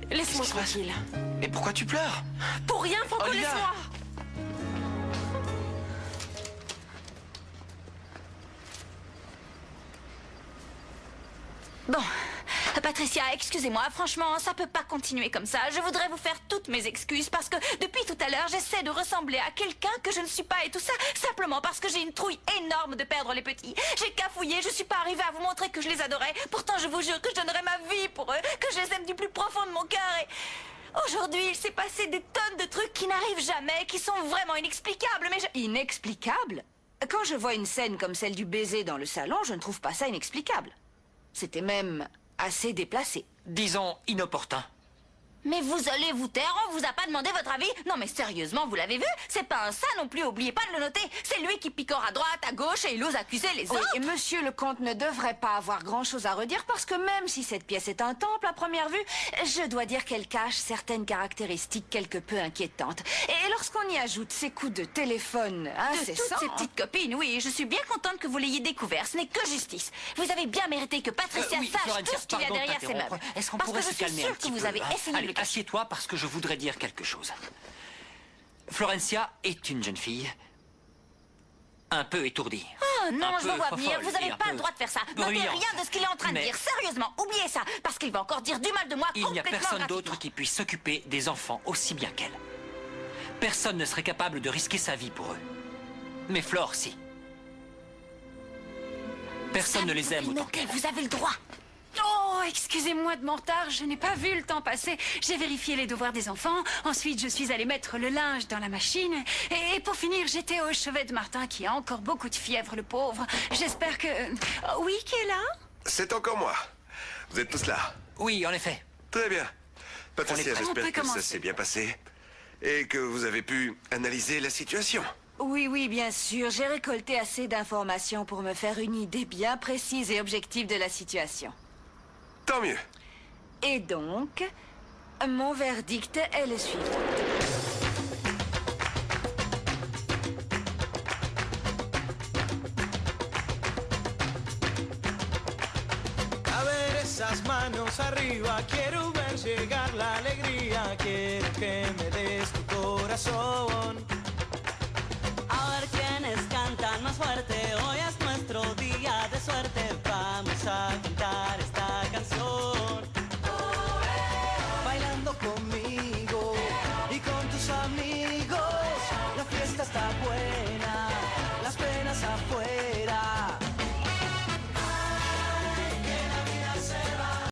Laisse-moi tranquille. Mais pourquoi tu pleures? Pour rien, Franco, Olivia. laisse-moi. Bon, Patricia, excusez-moi, franchement, ça peut pas continuer comme ça. Je voudrais vous faire toutes mes excuses parce que depuis tout à l'heure, j'essaie de ressembler à quelqu'un que je ne suis pas et tout ça, simplement parce que j'ai une trouille énorme de perdre les petits. J'ai cafouillé, je suis pas arrivée à vous montrer que je les adorais. Pourtant, je vous jure que je donnerais ma vie pour eux, que je les aime du plus profond de mon cœur et... Aujourd'hui, il s'est passé des tonnes de trucs qui n'arrivent jamais, qui sont vraiment inexplicables, mais je... Inexplicables? Quand je vois une scène comme celle du baiser dans le salon, je ne trouve pas ça inexplicable. C'était même assez déplacé. Disons inopportun. Mais vous allez vous taire, on vous a pas demandé votre avis? Non mais sérieusement, vous l'avez vu? C'est pas un ça non plus, oubliez pas de le noter. C'est lui qui picore à droite, à gauche et il ose accuser les autres. Et monsieur le comte ne devrait pas avoir grand-chose à redire parce que même si cette pièce est un temple à première vue, je dois dire qu'elle cache certaines caractéristiques quelque peu inquiétantes. Et lorsqu'on y ajoute ces coups de téléphone incessants... De toutes ces petites copines, oui, je suis bien contente que vous l'ayez découvert. Ce n'est que justice. Vous avez bien mérité que Patricia Oui, sache Florencia, tout ce qu'il y a pardon de derrière ces t'interrompre. meubles. Est-ce qu'on Parce pourrait que se calmer je un suis sûre que petit vous peu, avez hein? essayé de Allez, le cacher. assieds-toi parce que je voudrais dire quelque chose. Florencia est une jeune fille un peu étourdie. Oh non, Un je peu vous vois venir, folle vous n'avez et un pas peu le droit de faire ça. Notez bruyante. rien de ce qu'il est en train de Mais- dire. Sérieusement, oubliez ça, parce qu'il va encore dire du mal de moi Il n'y a complètement personne gratuitement. d'autre qui puisse s'occuper des enfants aussi bien qu'elle. Personne ne serait capable de risquer sa vie pour eux. Mais Flore, si. Personne ne les aime autant Notez, qu'elle. vous avez le droit. Oh, excusez-moi de mon retard, je n'ai pas vu le temps passer. J'ai vérifié les devoirs des enfants, ensuite je suis allée mettre le linge dans la machine, et pour finir, j'étais au chevet de Martin qui a encore beaucoup de fièvre, le pauvre. J'espère que... Oh, oui, qui est là? C'est encore moi. Vous êtes tous là? Oui, en effet. Très bien. Patricia, On peut j'espère que ça commencer. s'est bien passé et que vous avez pu analyser la situation. Oui, oui, bien sûr. J'ai récolté assez d'informations pour me faire une idée bien précise et objective de la situation. Tant mieux. Et donc, mon verdict est le suivant. A ver esas manos arriba, quiero ver llegar la alegría, quiero que me des tu corazón. A ver quiénes cantan más fuerte, hoy es nuestro día de suerte, vamos a